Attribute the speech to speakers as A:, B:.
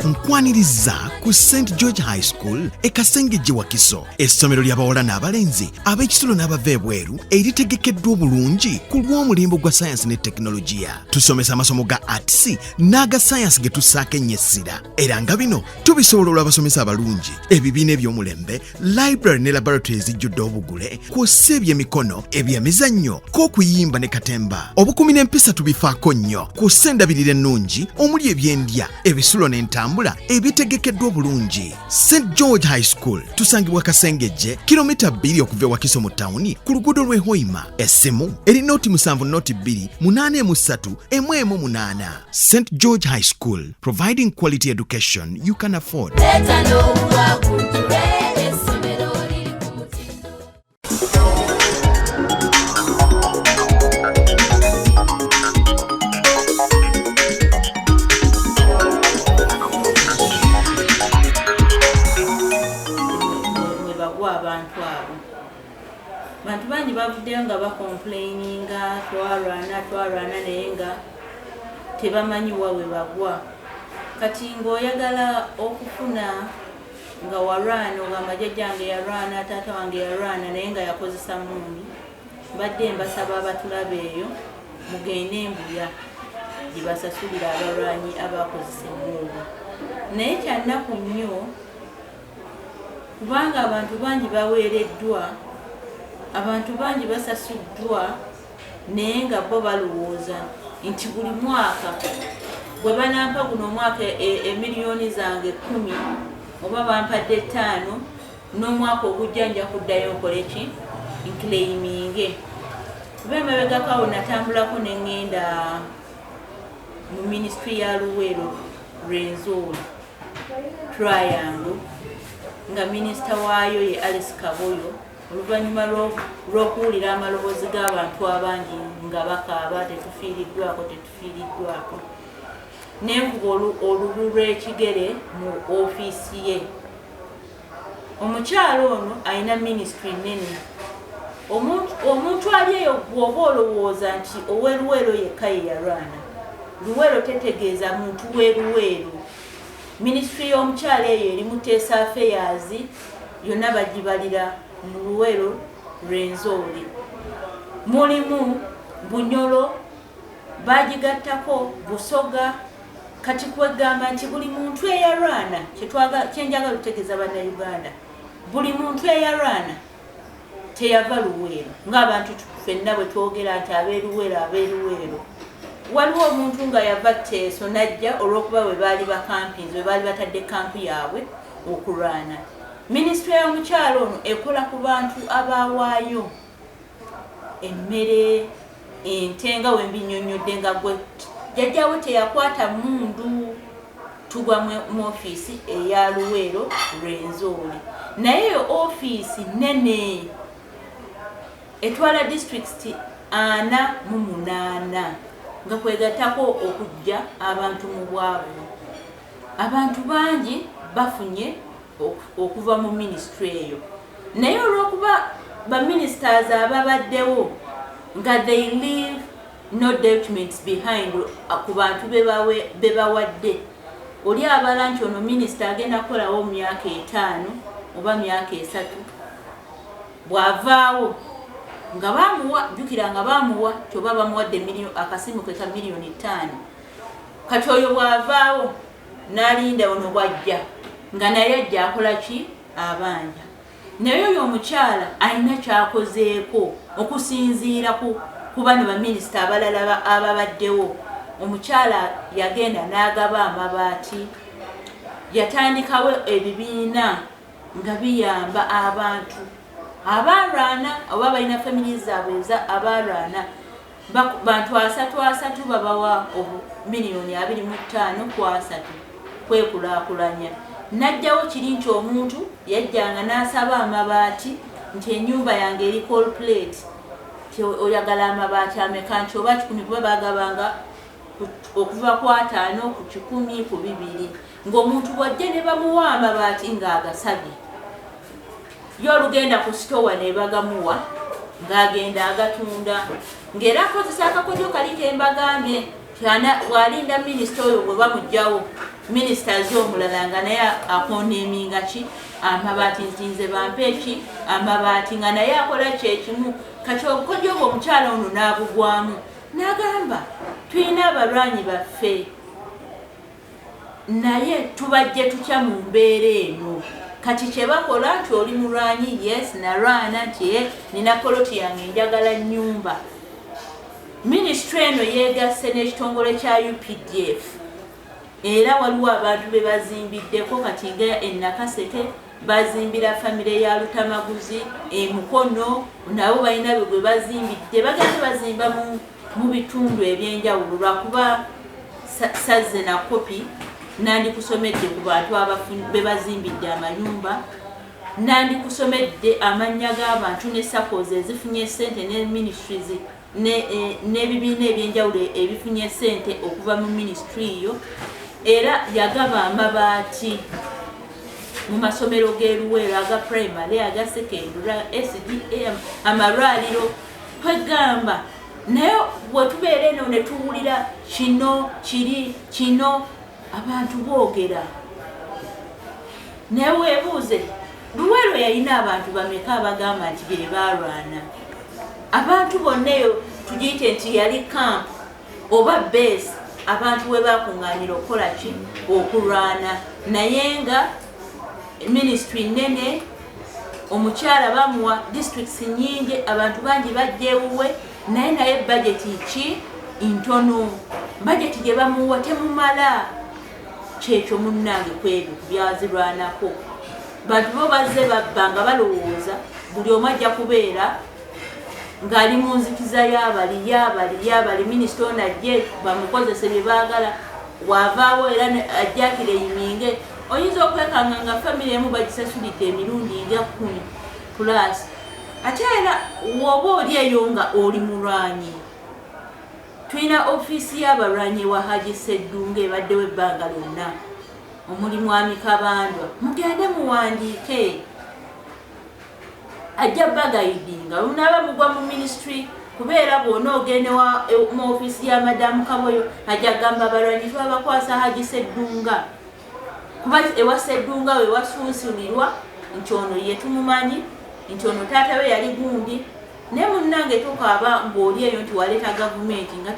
A: Nkwaniriza ku St. George High School ekasengejje Wakiso, essomero ly'abawala n'abalenzi ab'ekisulo n'abava ebweru eritegekeddwa obulungi ku lw'omulimbo gwa sayansi ne tekinologiya. Tusomesa amasomo ga arts n'aga sayansi ge tussaako ennyo essira, era nga bino tubisobola olw'abasomesa abalungi, ebibiina eby'omulembe, library ne laboratory ezijjudde obugule, kw'ossa eby'emikono, eby'emizannyo, k'okuyimba ne katemba. Obukuumi n'empisa tubifaako nnyo, kw'ossa endabirira ennungi omuli ebyendya, ebisulo n'entambula ebitegekeddwa obulungi. St. George High School tusangibwa Kasengejje, kilomita 2 okuva e Wakiso mu tawuni ku luguudo lw'e Hoima. Essimu eri noti 7 noti 2 813 118. St. George High School, providing quality education you can afford.
B: Bantu bangi bavuddeyo nga bakomplaininga twarwana naye nga tebamanyi wa we bagwa. Kati ng'oyagala okufuna nga warwana ogamba jjajjange yarwana, taata wange yarwana naye nga yakozesa mmundu, mbadde mbasaba abatulaba eyo mugende embuya gibasasulira abalwanyi abakozesa emmundu. Naye kyannaku nnyo kubanga abantu bangi baweereddwa, abantu bangi basasuddwa naye nga bo balowooza nti buli mwaka bwe banampa guno omwaka emiliyoni zange 10 oba bampadde 5 n'omwaka ogujja nja kuddayo nkole ki nclaiminge. Kuba emabegako awo natambulako ne ŋŋenda mu minisitule ya Luweero Rwenzori Triangle nga minisita waayo ye Alice Kaboyo, oluvannyuma lw'okuwulira amaloboozi g'abantu abangi nga bakaaba tetufiiriddwako. N'envuga olubu lw'ekigere mu ofiisi ye. Omukyalo ono alina minisitule nnene. Omuntu ali eyo bw'oba olowooza nti ow'eruweero yekka ye yarwana. Luweero tetegeeza muntu w'eruweero. Minisitule y'omukyalo eyo eri Muteesa Affairs, yonna bagibalira mu Luweero Rwenzori. Mulimu Bunyolo, bagigattako Busoga. Kati kwegamba nti buli muntu eyarwana, kyenjagala okutegeeza bannayuganda, buli muntu eyarwana teyava Luweero. Ng'abantu ffenna bwe twogera nti abeeruweero. Waliwo omuntu nga yava Teeso najja olw'okuba bwe baali bakampinzi, bwe baali batadde kampu yaabwe okulwana. Minisitule y'omukyalo ono ekola ku bantu abawaayo emmere, ente nga wembinnyonnyodde nga gwe jjajjaawe teyakwata mmundu. Tugwa mu ofiisi eya Luweero Rwenzori, naye eyo ofiisi nnene etwala districts 48 nga kwegattako okujja abantu mu bwavu. Abantu bangi bafunye okuva mu minisitule eyo, naye olw'okuba baministers ababaddewo nga they leave no documents behind ku bantu be bawadde, oli abala nti ono minisita agenda kukolawo myaka 5 oba myaka 3, bw'avaawo nga bamuwa, jjukira nga bamuwa kyoba bamuwadde akasimu ke ka miliyoni 5. Kati oyo bw'avaawo n'alinda ono bw'ajja nga naye ajja akola ki abanja. Naye oyo omukyala alina kyakozeeko okusinziira ku bano baminisita abalala ababaddewo. Omukyala yagenda n'agaba amabaati, yatandikawo ebibiina nga biyamba abantu abalwana oba balina family zaabwe abalwana. Bantu 3 babawa miliyoni 25 ku 3 kwekulaakulanya. Najjawo kiri nti omuntu yajjanga n'asaba amabaati nti ennyumba yange eri cold plate, oyagala amabaati ameka nti oba 10 kuba bagabanga okuva ku 5 ku 10 ku 2, ng'omuntu bwajja ne bamuwa amabaati ng'agasabye. Yo olugenda ku sitowa ne bagamuwa ng'agenda agatunda, ng'era akozesa akakodyo kali ke mbagambye walinda minisita oyo bwe bamugjawo minisita az'omulala nga naye akondeeminga ki amabaati nzinze bampe ki amabaati nga naye akola kyekimu kati obukodyo obwo omukyala ono n'abugwamu n'agamba tulina abalwanyi baffe naye tubajje tutya mu mbeera eno kati kyebakola nti oli mulwanyi yes nalwana nti nina poloti yange njagala nnyumba. Minisitule eno yeegasse n'ekitongole kya UPDF era waliwo abantu be bazimbiddeko kati nga Nakaseke bazimbira famire ya Lutamaguzi Mukono nabo balina bwe gwe bazimbidde bagenda bazimba mu bitundu ebyenjawulo lwakuba sazze na kopi nandikusomedde ku bantu be bazimbidde amayumba nandikusomedde amannya g'abantu ne SACCOs ezifunye ssente ne ministries n'ebibiina ebyenjawulo ebifunye ssente okuva mu ministry yo era yagaba amabaati mu masomero g'eruweero aga primary aga secondary SDA amalwaliro kwegamba naye bwetubeera eno ne tuwulira kino kiri kino abantu boogera naye weebuuze Luweero yalina abantu bameka abagamba nti be balwana abantu bonna eyo tugiyite nti yali camp oba base abantu we bakungaanira okukola ki okulwana naye nga ministry nene omukyala bamuwa districts nyingi abantu bangi bajja ewuwe naye budgeti ki ntono budgeti gye bamuwa temumala kyekyo munnange kwebyo byazirwanako bantu bo bazze babba nga balowooza buli omu ajja kubeera ng'ali mu nzikiza y'abali minisita ono ajje bamukozese bye baagala wavaawo era ajjakire yiminge oyinza okwekanga nga famire emu bagisasulidde emirundi nga 10+ ate era woba oli eyo nga oli mulwanyi tulina ofiisi y'abalwanyi wa Haji Sseddunga ebaddewo ebbanga lyonna omuli Mwami Kabandwa mugende muwandiike ajja bagayidinga lunaaba mugwa mu ministry kubeera bwona ogende mu ofiisi ya Madamu Kaboyo ajja gamba abalwanyi twabakwasa Haji Sseddunga kuba ewa Sseddunga we wasuusulirwa nti ono ye tumumanyi nti ono taata we yali gundi ne munnange tokaaba ng'oli eyo nti waleeta gavumenti nga